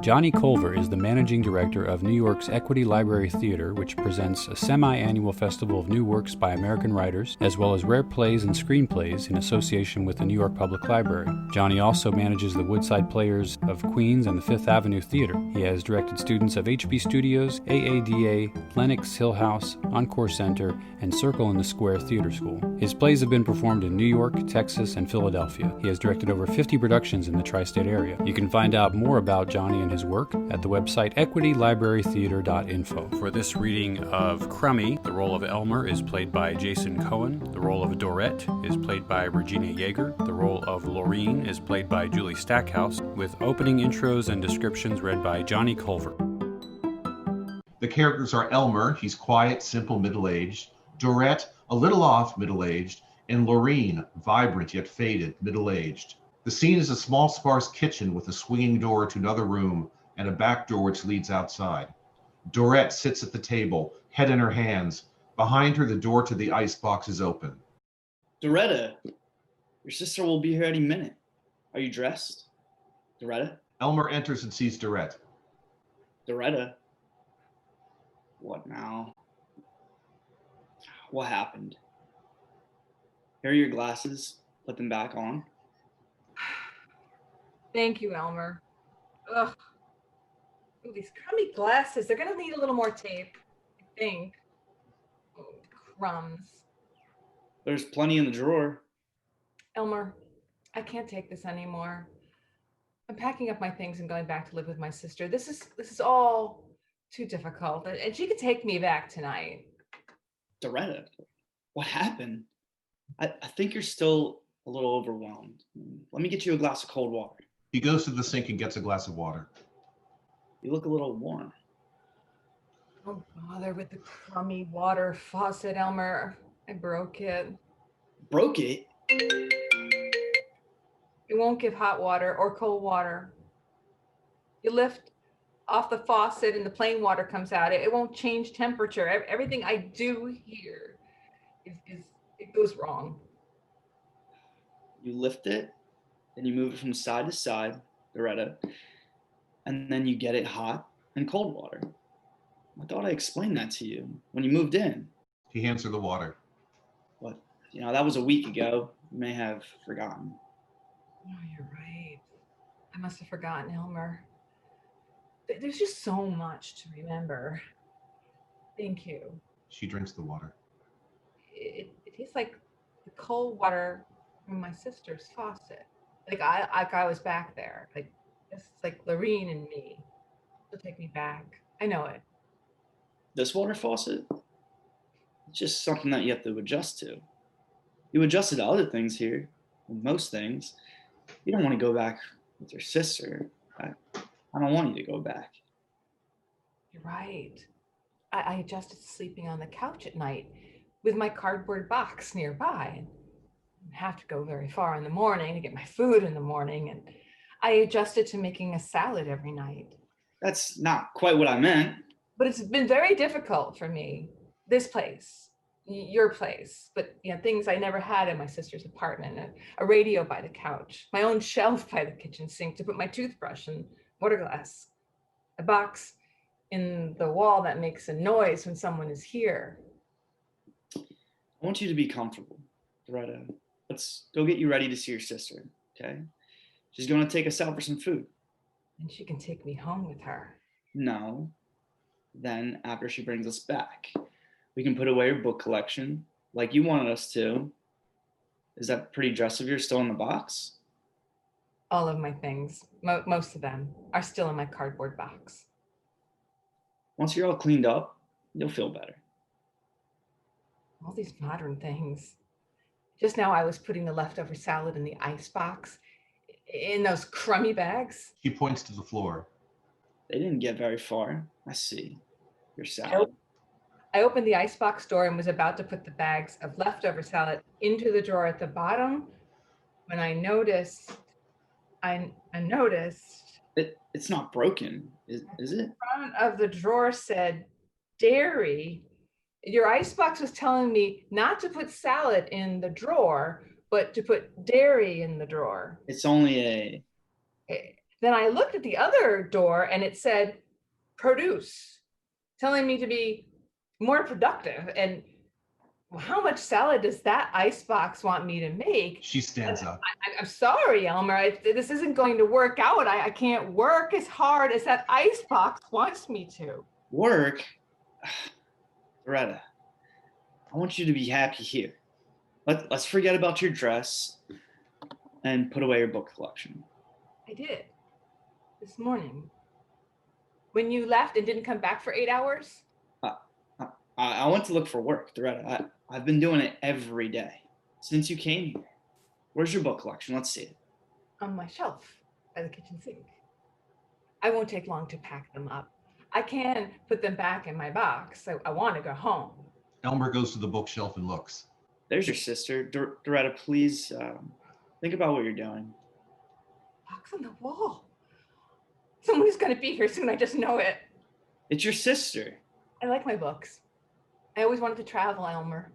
Johnny Culver is the managing director of New York's Equity Library Theater, which presents a semi-annual festival of new works by American writers, as well as rare plays and screenplays in association with the New York Public Library. Johnny also manages the Woodside Players of Queens and the Fifth Avenue Theater. He has directed students of HB Studios, AADA, Lenox Hill House, Encore Center, and Circle in the Square Theater School. His plays have been performed in New York, Texas, and Philadelphia. He has directed over 50 productions in the tri-state area. You can find out more about Johnny and his work at the website equitylibrarytheater.info. For this reading of Crummy, the role of Elmer is played by Jason Cohen. The role of Dorette is played by Regina Yeager. The role of Loreen is played by Julie Stackhouse, with opening intros and descriptions read by Johnny Culver. The characters are Elmer, he's quiet, simple, middle-aged. Dorette, a little off, middle-aged. And Loreen, vibrant yet faded, middle-aged. The scene is a small, sparse kitchen with a swinging door to another room and a back door which leads outside. Dorette sits at the table, head in her hands. Behind her, the door to the icebox is open. Dorette, your sister will be here any minute. Are you dressed? Dorette? Elmer enters and sees Dorette. Dorette? What now? What happened? Here are your glasses. Put them back on. Thank you, Elmer. Ugh. Ooh, these crummy glasses, they're gonna need a little more tape, I think. Oh, crumbs. There's plenty in the drawer. Elmer, I can't take this anymore. I'm packing up my things and going back to live with my sister. This is all too difficult. And she could take me back tonight. Dorette, what happened? I think you're still a little overwhelmed. Let me get you a glass of cold water. He goes to the sink and gets a glass of water. You look a little warm. Don't bother with the crummy water faucet, Elmer. I broke it. Broke it? It won't give hot water or cold water. You lift off the faucet and the plain water comes out. It won't change temperature. Everything I do here it goes wrong. You lift it, then you move it from side to side, Dorette, and then you get it hot and cold water. I thought I explained that to you when you moved in. He hands her the water. But, that was a week ago. You may have forgotten. Oh, you're right. I must have forgotten, Elmer. There's just so much to remember. Thank you. She drinks the water. It tastes like the cold water from my sister's faucet. Like I was back there. Like it's like Loreen and me. She'll take me back. I know it. This water faucet? It's just something that you have to adjust to. You adjusted to other things here, most things. You don't want to go back with your sister. I don't want you to go back. You're right. I adjusted to sleeping on the couch at night with my cardboard box nearby. I have to go very far in the morning to get my food in the morning, and I adjusted to making a salad every night. That's not quite what I meant. But it's been very difficult for me. This place, your place, but things I never had in my sister's apartment, a radio by the couch, my own shelf by the kitchen sink to put my toothbrush and water glass, a box in the wall that makes a noise when someone is here. I want you to be comfortable, Dorette. Let's go get you ready to see your sister, okay? She's going to take us out for some food. And she can take me home with her. No. Then, after she brings us back, we can put away your book collection like you wanted us to. Is that pretty dress of yours still in the box? All of my things, most of them, are still in my cardboard box. Once you're all cleaned up, you'll feel better. All these modern things. Just now I was putting the leftover salad in the ice box in those crummy bags. He points to the floor. They didn't get very far. I see. Your salad. I opened the icebox door and was about to put the bags of leftover salad into the drawer at the bottom when I noticed. It's not broken, is it? The front of the drawer said dairy. Your icebox was telling me not to put salad in the drawer, but to put dairy in the drawer. It's only Then I looked at the other door and it said produce, telling me to be more productive. And how much salad does that icebox want me to make? She stands up. I'm sorry, Elmer. This isn't going to work out. I can't work as hard as that icebox wants me to. Work? Dorette, I want you to be happy here. Let's forget about your dress and put away your book collection. I did. This morning. When you left and didn't come back for 8 hours? I went to look for work, Dorette. I've been doing it every day since you came here. Where's your book collection? Let's see it. On my shelf by the kitchen sink. I won't take long to pack them up. I can put them back in my box. I want to go home. Elmer goes to the bookshelf and looks. There's your sister. Dorette, please think about what you're doing. Box on the wall. Someone is going to be here soon. I just know it. It's your sister. I like my books. I always wanted to travel, Elmer.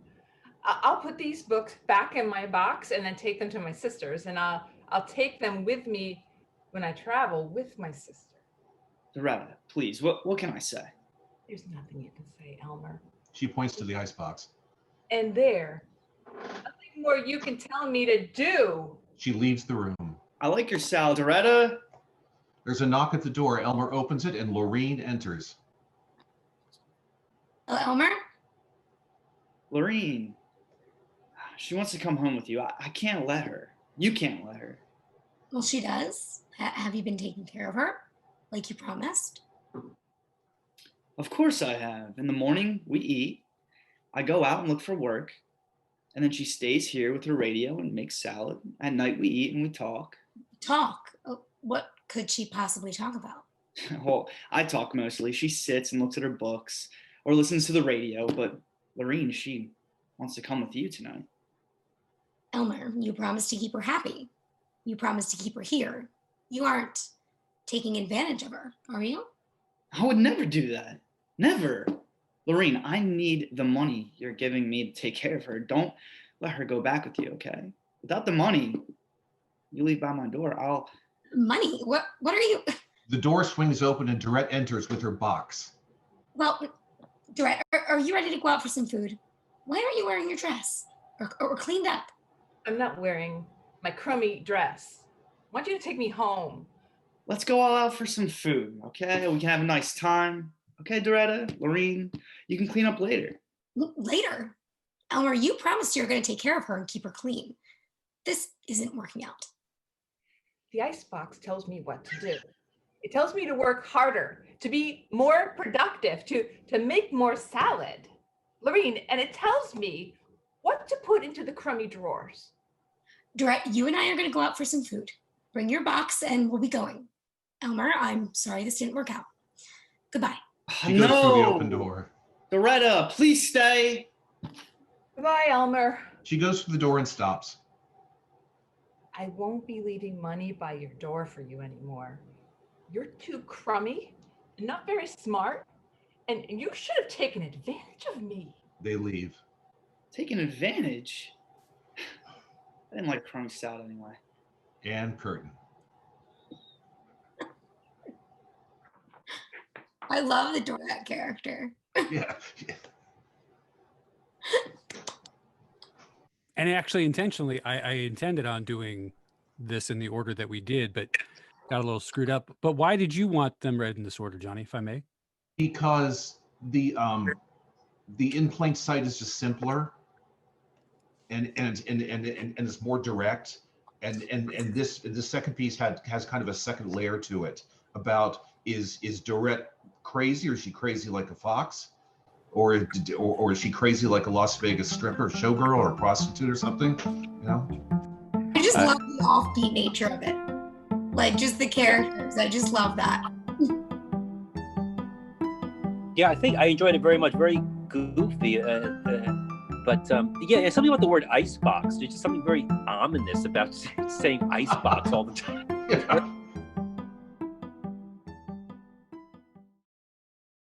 I'll put these books back in my box and then take them to my sister's, and I'll take them with me when I travel with my sister. Dorette, please, what can I say? There's nothing you can say, Elmer. She points to the icebox. And there, nothing more you can tell me to do. She leaves the room. I like your salad, Dorette. There's a knock at the door. Elmer opens it and Loreen enters. Oh, Elmer? Loreen, she wants to come home with you. I can't let her. You can't let her. Well, she does. Have you been taking care of her, like you promised? Of course I have. In the morning, we eat. I go out and look for work. And then she stays here with her radio and makes salad. At night, we eat and we talk. Talk? Oh, what could she possibly talk about? Well, I talk mostly. She sits and looks at her books or listens to the radio. But Loreen, she wants to come with you tonight. Elmer, you promised to keep her happy. You promised to keep her here. You aren't taking advantage of her, are you? I would never do that. Never. Loreen, I need the money you're giving me to take care of her. Don't let her go back with you, okay? Without the money, you leave by my door, I'll... Money? What are you... The door swings open and Dorette enters with her box. Well, Dorette, are you ready to go out for some food? Why aren't you wearing your dress? Or cleaned up? I'm not wearing my crummy dress. I want you to take me home. Let's go all out for some food, okay? We can have a nice time. Okay, Dorette, Loreen, you can clean up later. Later? Elmer, you promised you were going to take care of her and keep her clean. This isn't working out. The icebox tells me what to do. It tells me to work harder, to be more productive, to make more salad. Loreen, and it tells me what to put into the crummy drawers. Dorette, you and I are going to go out for some food. Bring your box and we'll be going. Elmer, I'm sorry this didn't work out. Goodbye. She goes through the open door. Dorette, please stay. Goodbye, Elmer. She goes through the door and stops. I won't be leaving money by your door for you anymore. You're too crummy and not very smart, and you should have taken advantage of me. They leave. Taking advantage? I didn't like crummy salad anyway. And curtain. I love the Dorette character. Yeah. And actually, intentionally, I intended on doing this in the order that we did, but got a little screwed up. But why did you want them read in this order, Johnny, if I may? Because the in plain sight is just simpler, and it's more direct, and this second piece has kind of a second layer to it about is Dorette crazy, or is she crazy like a fox, or is she crazy like a Las Vegas stripper, showgirl, or a prostitute or something, you know? I just love the offbeat nature of it. Like just the characters. I just love that. Yeah, I think I enjoyed it very much. Very goofy, but yeah, something about the word icebox. There's just something very ominous about saying icebox all the time. Yeah.